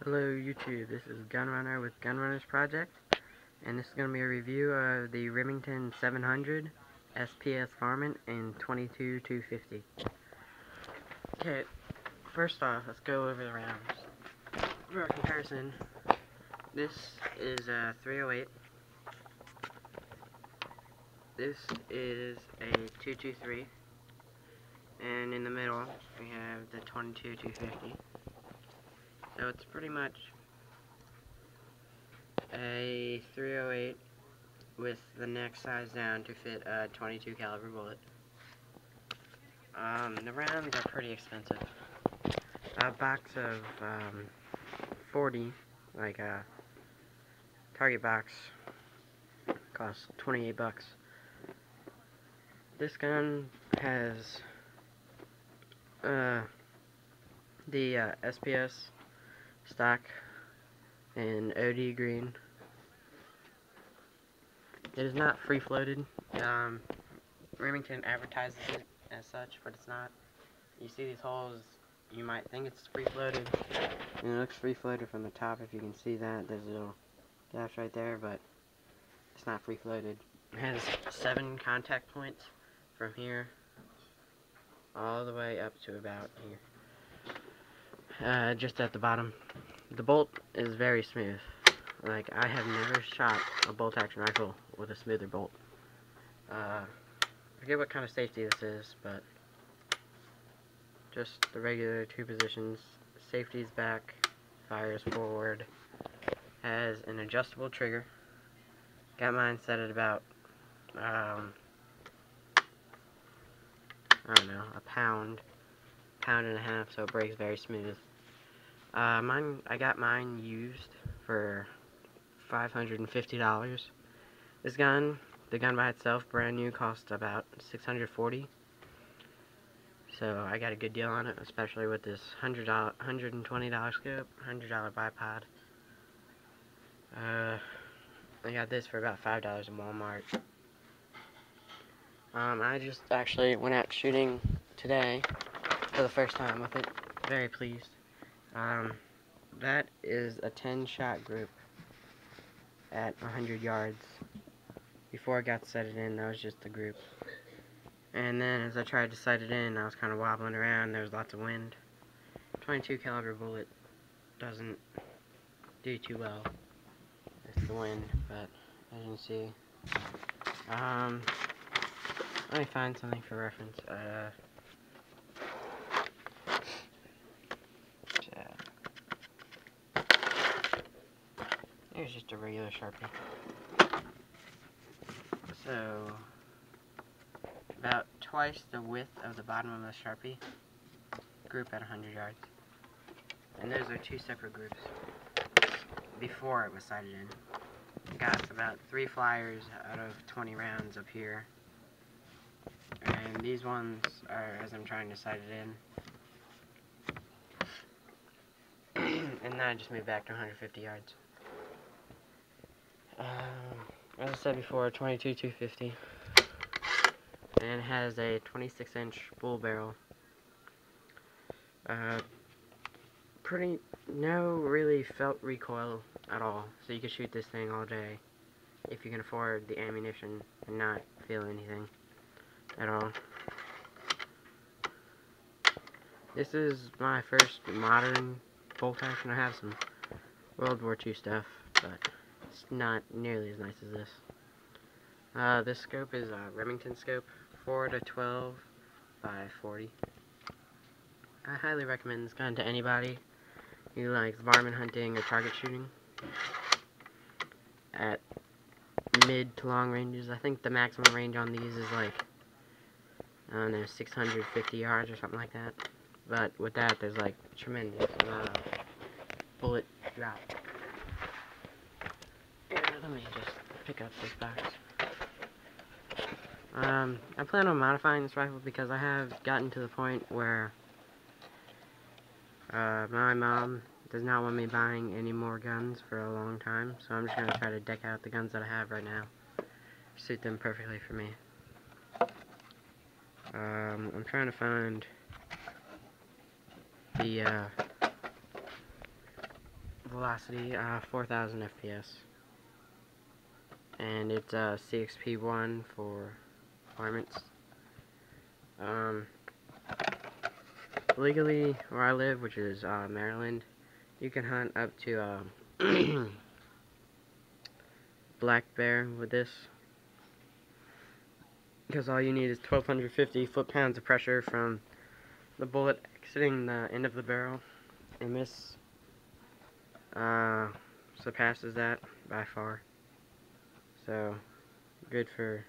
Hello YouTube, this is Gunrunner with Gunrunner's Project, and this is going to be a review of the Remington 700 SPS varmint in 22-250. Okay, first off, let's go over the rounds. For comparison, this is a 308, this is a 223, and in the middle we have the 22-250. So it's pretty much a 308 with the neck size down to fit a 22 caliber bullet. The rounds are pretty expensive. A box of 40, like a Target box, costs 28 bucks. This gun has the SPS stock in OD green. It is not free-floated. Remington advertises it as such, but it's not. You see these holes, you might think it's free-floated, and it looks free-floated from the top. If you can see that, there's a little dash right there, but it's not free-floated. It has 7 contact points from here all the way up to about here, just at the bottom. The bolt is very smooth. Like, I have never shot a bolt-action rifle with a smoother bolt. I forget what kind of safety this is, but just the regular 2 positions. Safety's back, fires forward, has an adjustable trigger. Got mine set at about, I don't know, a pound and a half, so it breaks very smooth. I got mine used for $550. This gun, the gun by itself, brand new, cost about $640. So I got a good deal on it, especially with this $120 scope, $100 bipod. I got this for about $5 in Walmart. I just actually went out shooting today for the first time with it. Very pleased. That is a 10-shot group at 100 yards. Before I got to set it in, that was just the group. And then as I tried to sight it in, I was kind of wobbling around. There was lots of wind. 22 caliber bullet doesn't do too well with the wind, but as you can see, let me find something for reference. Here's just a regular Sharpie. So, about twice the width of the bottom of the Sharpie, group at 100 yards. And those are 2 separate groups before it was sighted in. Got about 3 flyers out of 20 rounds up here. And these ones are as I'm trying to sight it in. And then I just moved back to 150 yards. As I said before, 22-250, and it has a 26-inch bull barrel. No really felt recoil at all, so you can shoot this thing all day if you can afford the ammunition and not feel anything at all. This is my first modern bolt action. I have some World War II stuff, but it's not nearly as nice as this. This scope is a Remington scope, 4-12 by 40. I highly recommend this gun to anybody who likes varmint hunting or target shooting at mid to long ranges. I think the maximum range on these is like, I don't know, 650 yards or something like that. But with that, there's like tremendous amount of bullet drop. Let me just pick up this box. I plan on modifying this rifle because I have gotten to the point where my mom does not want me buying any more guns for a long time, so I'm just going to try to deck out the guns that I have right now. Suit them perfectly for me. I'm trying to find the velocity, 4,000 FPS. And it's CXP1 for varmints. Legally, where I live, which is Maryland, you can hunt up to black bear with this, because all you need is 1,250 foot-pounds of pressure from the bullet exiting the end of the barrel, and this surpasses that by far. So good for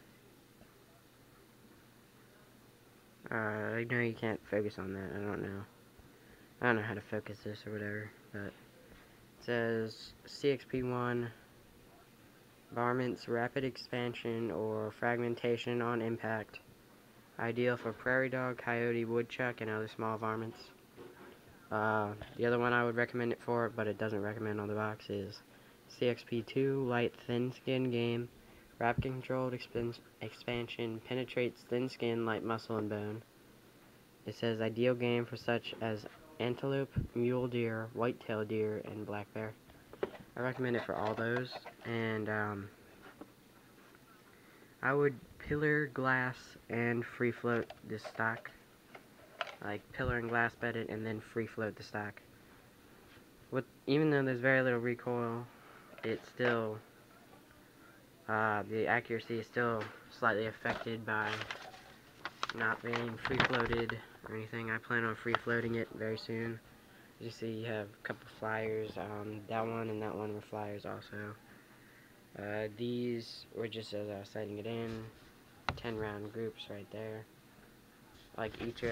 I know you can't focus on that. I don't know how to focus this or whatever, but it says CXP1 varmints rapid expansion or fragmentation on impact, ideal for prairie dog, coyote, woodchuck, and other small varmints. The other one I would recommend it for, but it doesn't recommend on the box, is CXP2 light thin skin game, rapid controlled expansion, penetrates thin skin, light muscle and bone. It says ideal game for such as antelope, mule deer, white-tailed deer, and black bear. I recommend it for all those, and I would pillar, glass, and free float this stock. Like pillar and glass bed it, and then free float the stock. Even though there's very little recoil, it's still the accuracy is still slightly affected by not being free floated or anything. I plan on free floating it very soon. As you see, you have a couple flyers. That one and that one were flyers also. These were just as I was setting it in. 10 round groups right there. Like each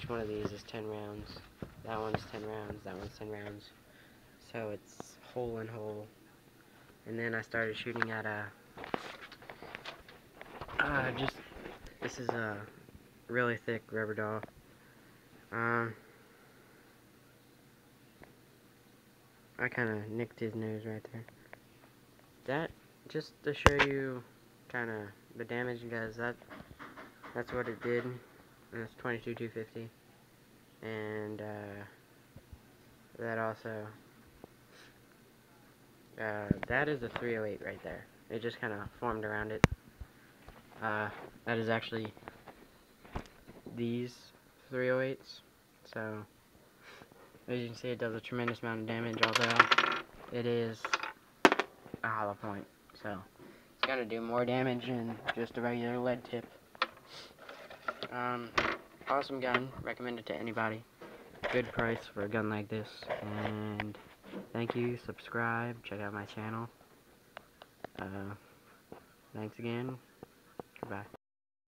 one of these is 10 rounds. That one's 10 rounds. That one's 10 rounds. So it's hole and hole. And then I started shooting at this is a really thick rubber doll. I kind of nicked his nose right there. That, just to show you kind of the damage it does, that's what it did. And it's 22,250. And that also, that is a 308 right there. It just kind of formed around it. That is actually these 308s. So, as you can see, it does a tremendous amount of damage, although it is a hollow point. So, it's gonna do more damage than just a regular lead tip. Awesome gun. Recommend it to anybody. Good price for a gun like this. And thank you. Subscribe. Check out my channel. Thanks again. Goodbye.